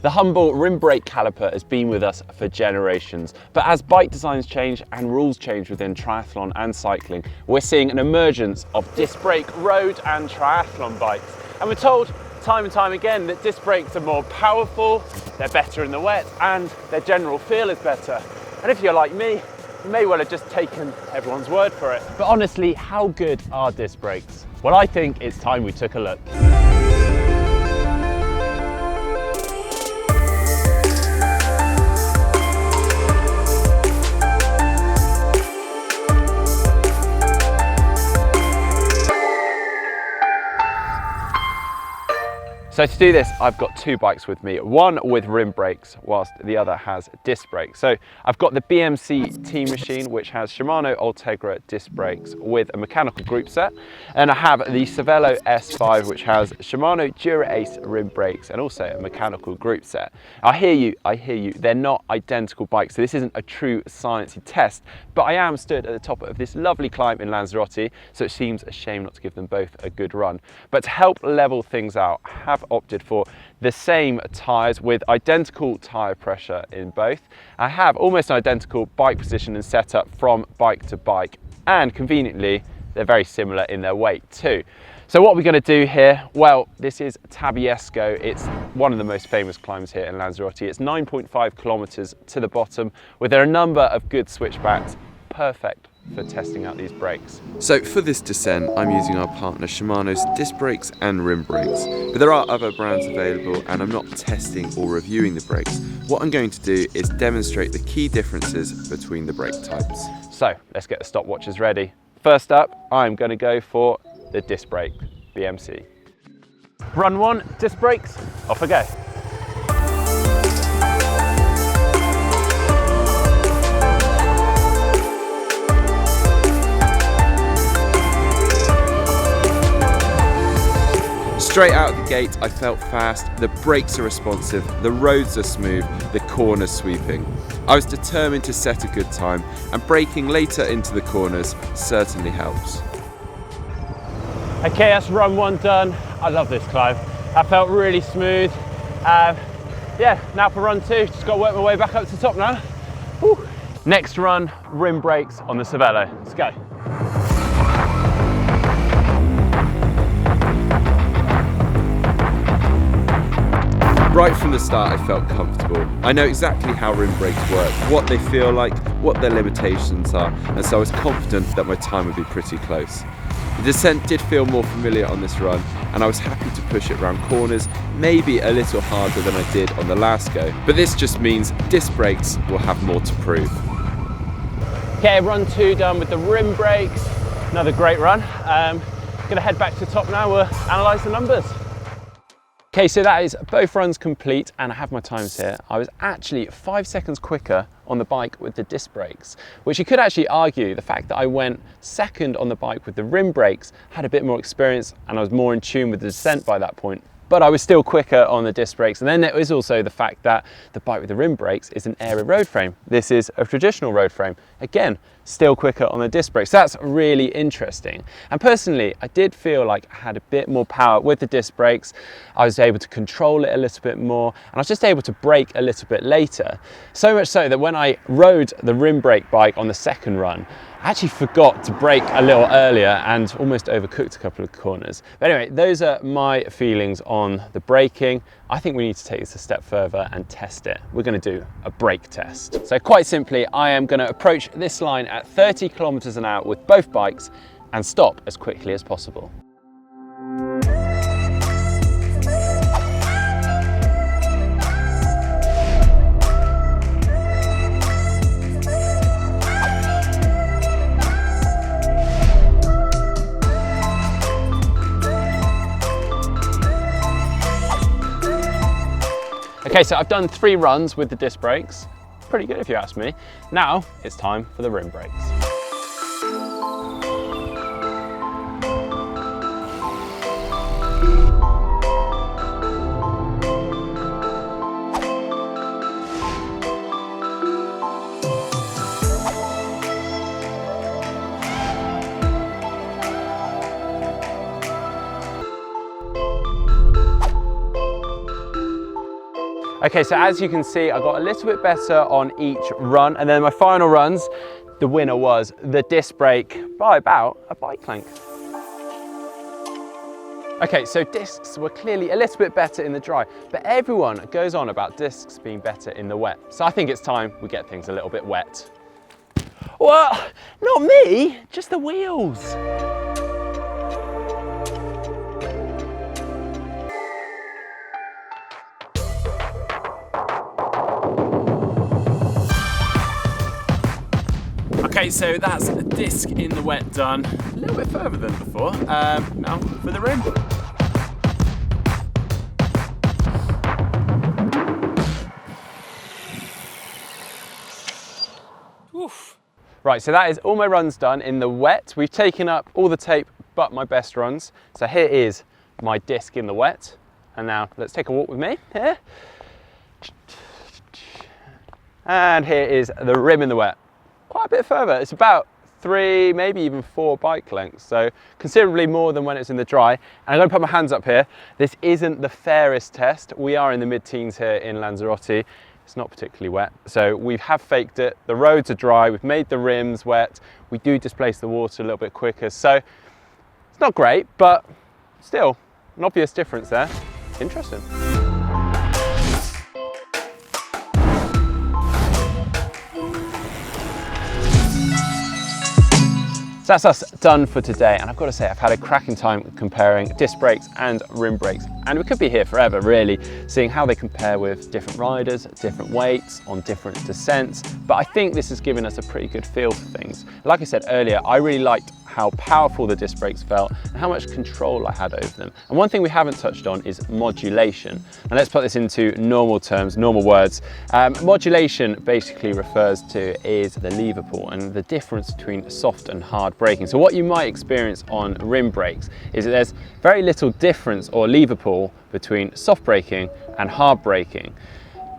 The humble rim brake caliper has been with us for generations, but as bike designs change and rules change within triathlon and cycling, we're seeing an emergence of disc brake road and triathlon bikes. And we're told time and time again that disc brakes are more powerful, they're better in the wet, and their general feel is better. And if you're like me, you may well have just taken everyone's word for it. But honestly, how good are disc brakes? Well, I think it's time we took a look. So to do this, I've got two bikes with me, one with rim brakes whilst the other has disc brakes. So I've got the BMC Teammachine, which has Shimano Ultegra disc brakes with a mechanical group set. And I have the Cervelo S5, which has Shimano Dura Ace rim brakes and also a mechanical group set. I hear you, they're not identical bikes, so this isn't a true sciencey test, but I am stood at the top of this lovely climb in Lanzarote, so it seems a shame not to give them both a good run. But to help level things out, I have opted for the same tyres with identical tyre pressure in both. I have almost an identical bike position and setup from bike to bike, and conveniently they're very similar in their weight too. So what we're going to do here, well, this is Tabiesco. It's one of the most famous climbs here in Lanzarote. It's 9.5 kilometers to the bottom with a number of good switchbacks, perfect for testing out these brakes. So for this descent, I'm using our partner Shimano's disc brakes and rim brakes, but there are other brands available and I'm not testing or reviewing the brakes. What I'm going to do is demonstrate the key differences between the brake types. So let's get the stopwatches ready. First up, I'm going to go for the disc brake BMC. Run one, disc brakes, off I go. Straight out of the gate, I felt fast, the brakes are responsive, the roads are smooth, the corners sweeping. I was determined to set a good time, and braking later into the corners certainly helps. Okay, that's run one done. I love this climb. That felt really smooth. Yeah, now for run two, just got to work my way back up to the top now. Woo. Next run, rim brakes on the Cervelo. Let's go. Right from the start, I felt comfortable. I know exactly how rim brakes work, what they feel like, what their limitations are, and so I was confident that my time would be pretty close. The descent did feel more familiar on this run, and I was happy to push it around corners, maybe a little harder than I did on the last go, but this just means disc brakes will have more to prove. Okay, run two done with the rim brakes. Another great run. Gonna head back to the top now, we'll analyse the numbers. Okay, so that is both runs complete and I have my times here. I was actually 5 seconds quicker on the bike with the disc brakes, which you could actually argue the fact that I went second on the bike with the rim brakes, had a bit more experience and I was more in tune with the descent by that point. But I was still quicker on the disc brakes. And then there is also the fact that the bike with the rim brakes is an aero road frame. This is a traditional road frame. Again, still quicker on the disc brakes. So that's really interesting. And personally, I did feel like I had a bit more power with the disc brakes. I was able to control it a little bit more, and I was just able to brake a little bit later. So much so that when I rode the rim brake bike on the second run, I actually forgot to brake a little earlier and almost overcooked a couple of corners. But anyway, those are my feelings on the braking. I think we need to take this a step further and test it. We're going to do a brake test. So quite simply, I am going to approach this line at 30 kilometers an hour with both bikes and stop as quickly as possible. Okay, so I've done 3 runs with the disc brakes. Pretty good if you ask me. Now it's time for the rim brakes. Okay, so as you can see, I got a little bit better on each run, and then my final runs, the winner was the disc brake by about a bike length. Okay, so discs were clearly a little bit better in the dry, but everyone goes on about discs being better in the wet. So I think it's time we get things a little bit wet. Well, not me, just the wheels. Okay, so that's a disc in the wet done. A little bit further than before. Now for the rim. Oof. Right, so that is all my runs done in the wet. We've taken up all the tape but my best runs. So here is my disc in the wet. And now let's take a walk with me here. And here is the rim in the wet. Quite a bit further. It's about 3, maybe even 4 bike lengths, so considerably more than when it's in the dry. And I'm going to put my hands up here. This isn't the fairest test. We are in the mid-teens here in Lanzarote. It's not particularly wet, so we have faked it. The roads are dry, we've made the rims wet. We do displace the water a little bit quicker, so it's not great, but still an obvious difference there. Interesting. So that's us done for today, and I've got to say I've had a cracking time comparing disc brakes and rim brakes, and we could be here forever really, seeing how they compare with different riders, different weights, on different descents, but I think this has given us a pretty good feel for things. Like I said earlier, I really liked how powerful the disc brakes felt and how much control I had over them. And one thing we haven't touched on is modulation. And let's put this into normal terms, normal words. Modulation basically refers to is the lever pull and the difference between soft and hard braking. So what you might experience on rim brakes is that there's very little difference or lever pull between soft braking and hard braking.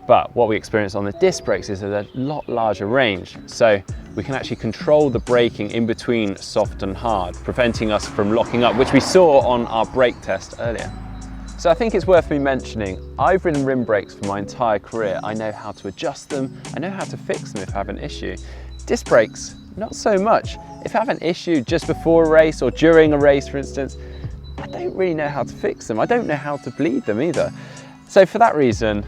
But what we experience on the disc brakes is a lot larger range. So we can actually control the braking in between soft and hard, preventing us from locking up, which we saw on our brake test earlier. So I think it's worth me mentioning, I've ridden rim brakes for my entire career. I know how to adjust them. I know how to fix them if I have an issue. Disc brakes, not so much. If I have an issue just before a race or during a race, for instance, I don't really know how to fix them. I don't know how to bleed them either. So for that reason,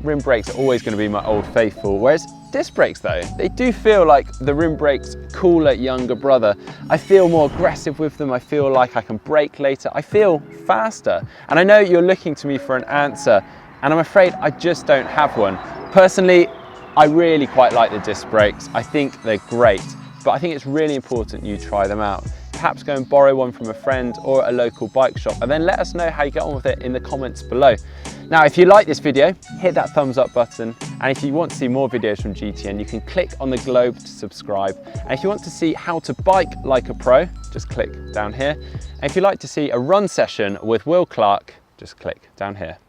rim brakes are always going to be my old faithful, whereas disc brakes though, they do feel like the rim brakes' cooler younger brother. I feel more aggressive with them, I feel like I can brake later, I feel faster. And I know you're looking to me for an answer, and I'm afraid I just don't have one. Personally, I really quite like the disc brakes. I think they're great, but I think it's really important you try them out. Perhaps go and borrow one from a friend or a local bike shop, and then let us know how you get on with it in the comments below. Now, if you like this video, hit that thumbs up button. And if you want to see more videos from GTN, you can click on the globe to subscribe. And if you want to see how to bike like a pro, just click down here. And if you'd like to see a run session with Will Clark, just click down here.